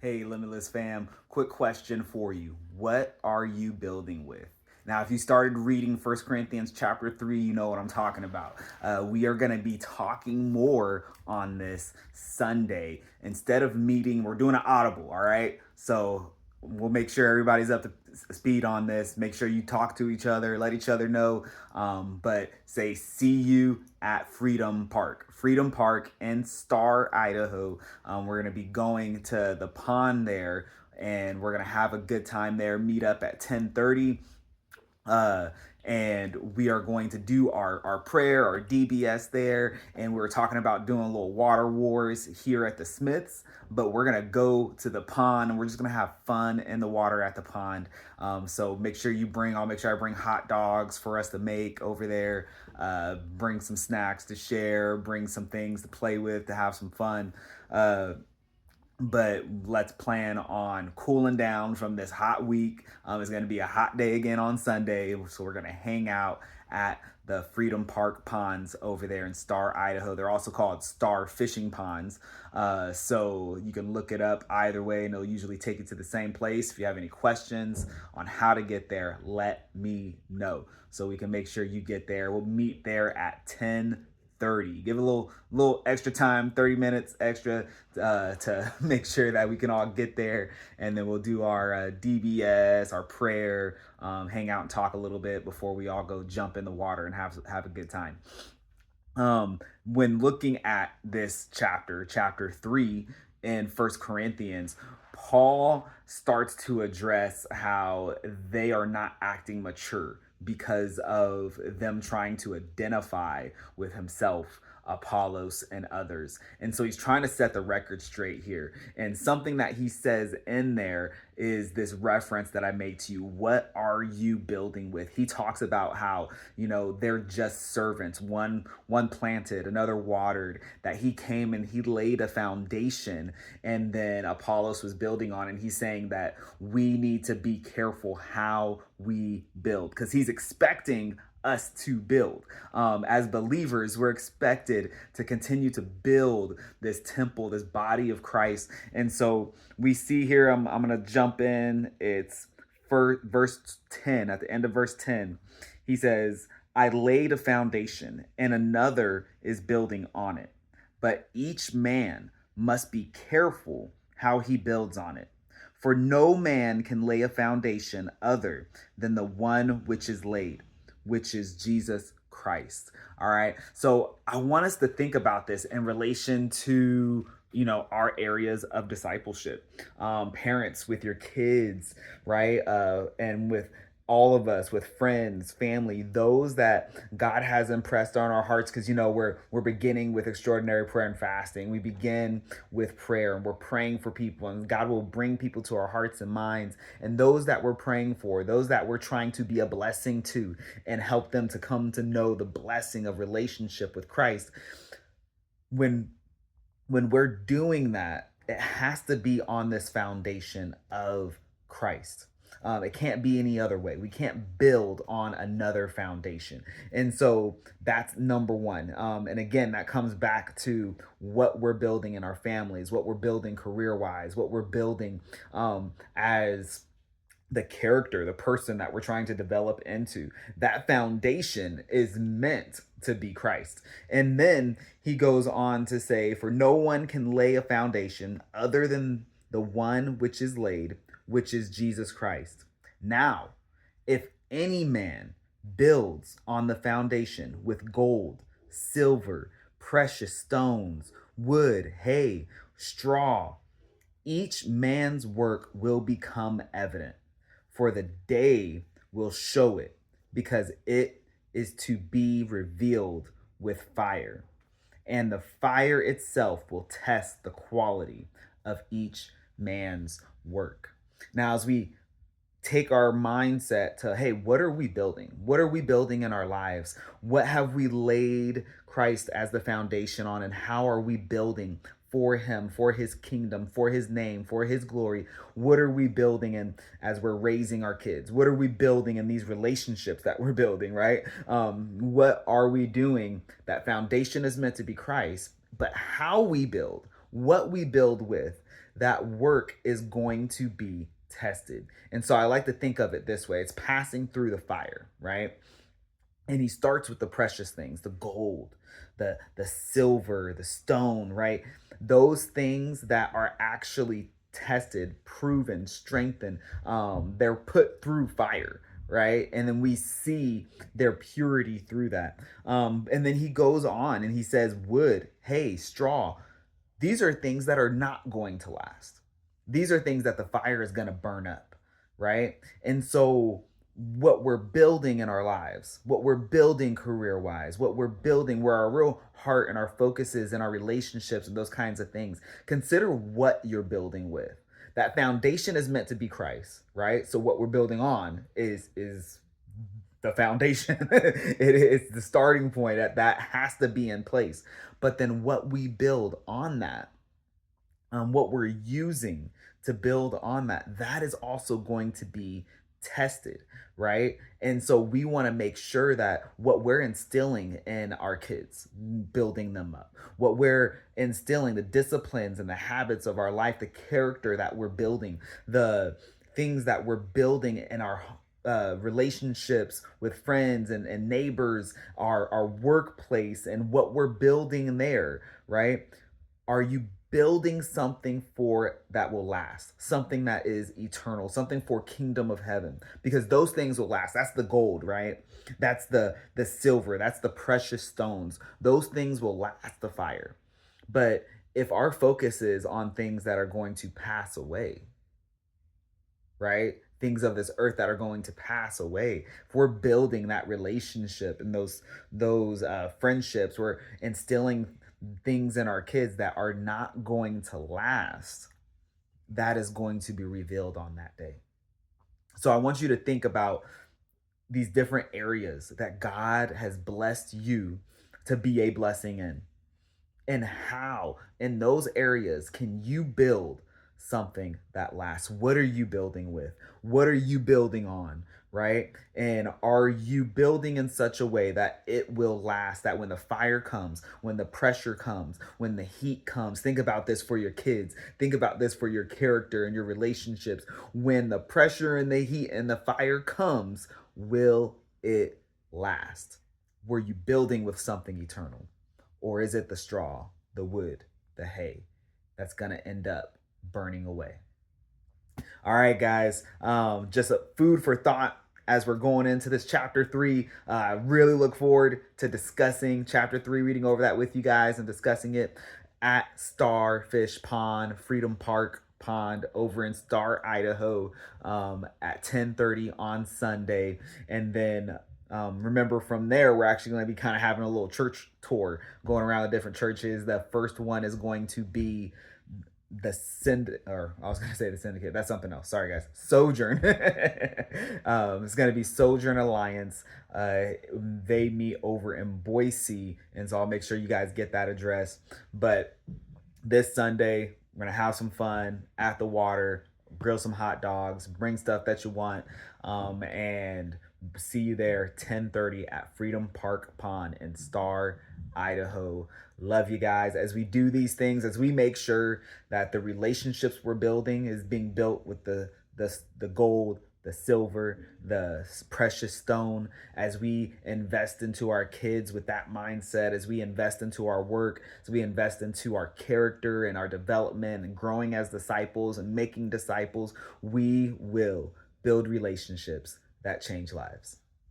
Hey, Limitless fam, quick question for you. What are you building with? Now, if you started reading First Corinthians chapter 3, you know what I'm talking about. We are going to be talking more on this Sunday. Instead of meeting, we're doing an audible, all right? So we'll make sure everybody's up to speed on this. Make sure you talk to each other, let each other know. But say, see you at Freedom Park. Freedom Park in Star, Idaho. We're going to be going to the pond there and we're going to have a good time there. Meet up at 10:30. uh, and we are going to do our prayer, our DBS there, and we are talking about doing a little water wars here at the Smiths, but we're gonna go to the pond and we're just gonna have fun in the water at the pond. So make sure I'll make sure I bring hot dogs for us to make over there, bring some snacks to share, bring some things to play with, to have some fun. But let's plan on cooling down from this hot week. It's going to be a hot day again on Sunday, so we're going to hang out at the Freedom Park ponds over there in Star, Idaho. They're also called Star Fishing Ponds. So you can look it up either way, and it'll usually take you to the same place. If you have any questions on how to get there, let me know so we can make sure you get there. We'll meet there at 10:30. Give a little extra time, 30 minutes extra, to make sure that we can all get there, and then we'll do our DBS, our prayer, hang out and talk a little bit before we all go jump in the water and have a good time. When looking at this chapter 3 in First Corinthians, Paul starts to address how they are not acting mature because of them trying to identify with himself, Apollos, and others. And so he's trying to set the record straight here. And something that he says in there is this reference that I made to you. What are you building with? He talks about how, they're just servants. One planted, another watered, that he came and he laid a foundation, and then Apollos was building on. And he's saying that we need to be careful how we build, because he's expecting us to build. As believers, we're expected to continue to build this temple, this body of Christ. And so we see here, I'm going to jump in. It's verse 10. At the end of verse 10, he says, I laid a foundation and another is building on it. But each man must be careful how he builds on it. For no man can lay a foundation other than the one which is laid, which is Jesus Christ. All right. So I want us to think about this in relation to our areas of discipleship. Parents with your kids, right? And with all of us, with friends, family, those that God has impressed on our hearts, because we're beginning with extraordinary prayer and fasting. We begin with prayer and we're praying for people, and God will bring people to our hearts and minds. And those that we're praying for, those that we're trying to be a blessing to and help them to come to know the blessing of relationship with Christ. When we're doing that, it has to be on this foundation of Christ. It can't be any other way. We can't build on another foundation. And so that's number one. And again, that comes back to what we're building in our families, what we're building career wise, what we're building as the character, the person that we're trying to develop into. That foundation is meant to be Christ. And then he goes on to say, for no one can lay a foundation other than the one which is laid, which is Jesus Christ. Now, if any man builds on the foundation with gold, silver, precious stones, wood, hay, straw, each man's work will become evident, for the day will show it, because it is to be revealed with fire. And the fire itself will test the quality of each man's work. Now, as we take our mindset to, hey, what are we building? What are we building in our lives? What have we laid Christ as the foundation on? And how are we building for him, for his kingdom, for his name, for his glory? What are we building in as we're raising our kids? What are we building in these relationships that we're building, right? What are we doing? That foundation is meant to be Christ, but how we build, what we build with, that work is going to be tested. And so I like to think of it this way: it's passing through the fire, right? And he starts with the precious things, the gold, the silver, the stone, right? Those things that are actually tested, proven, strengthened, they're put through fire, right? And then we see their purity through that. And then he goes on and he says wood, hay, straw, these are things that are not going to last. These are things that the fire is going to burn up, right? And so what we're building in our lives, what we're building career wise, what we're building where our real heart and our focus is in our relationships and those kinds of things, consider what you're building with. That foundation is meant to be Christ, right? So what we're building on is the foundation. It is the starting point that has to be in place. But then what we build on that, what we're using to build on that, that is also going to be tested, right? And so we want to make sure that what we're instilling in our kids, building them up, what we're instilling, the disciplines and the habits of our life, the character that we're building, the things that we're building in our relationships with friends and neighbors, our workplace, and what we're building there, right? Are you building something for that will last, something that is eternal, something for kingdom of heaven? Because those things will last. That's the gold, right? That's the silver, that's the precious stones. Those things will last the fire. But if our focus is on things that are going to pass away, right? Things of this earth that are going to pass away. If we're building that relationship and those friendships, we're instilling things in our kids that are not going to last. That is going to be revealed on that day. So I want you to think about these different areas that God has blessed you to be a blessing in, and how in those areas can you build something that lasts. What are you building with? What are you building on, right? And are you building in such a way that it will last, that when the fire comes, when the pressure comes, when the heat comes? Think about this for your kids, think about this for your character and your relationships. When the pressure and the heat and the fire comes, will it last? Were you building with something eternal? Or is it the straw, the wood, the hay that's going to end up burning away? All right, guys, just a food for thought as we're going into this chapter 3. I really look forward to discussing chapter 3, reading over that with you guys and discussing it at Starfish Pond, Freedom Park Pond over in Star, Idaho, at 10:30 on Sunday. And then remember, from there, we're actually going to be kind of having a little church tour going around the different churches. The first one is going to be the or I was gonna say the Syndicate. That's something else. Sorry, guys. Sojourn. It's gonna be Sojourn Alliance. They meet over in Boise, and so I'll make sure you guys get that address. But this Sunday, we're gonna have some fun at the water, grill some hot dogs, bring stuff that you want, and see you there 10:30 at Freedom Park Pond in Star, Idaho. Love you guys as we do these things, as we make sure that the relationships we're building is being built with the gold, the silver, the precious stone, as we invest into our kids with that mindset, as we invest into our work, as we invest into our character and our development and growing as disciples and making disciples, we will build relationships that change lives.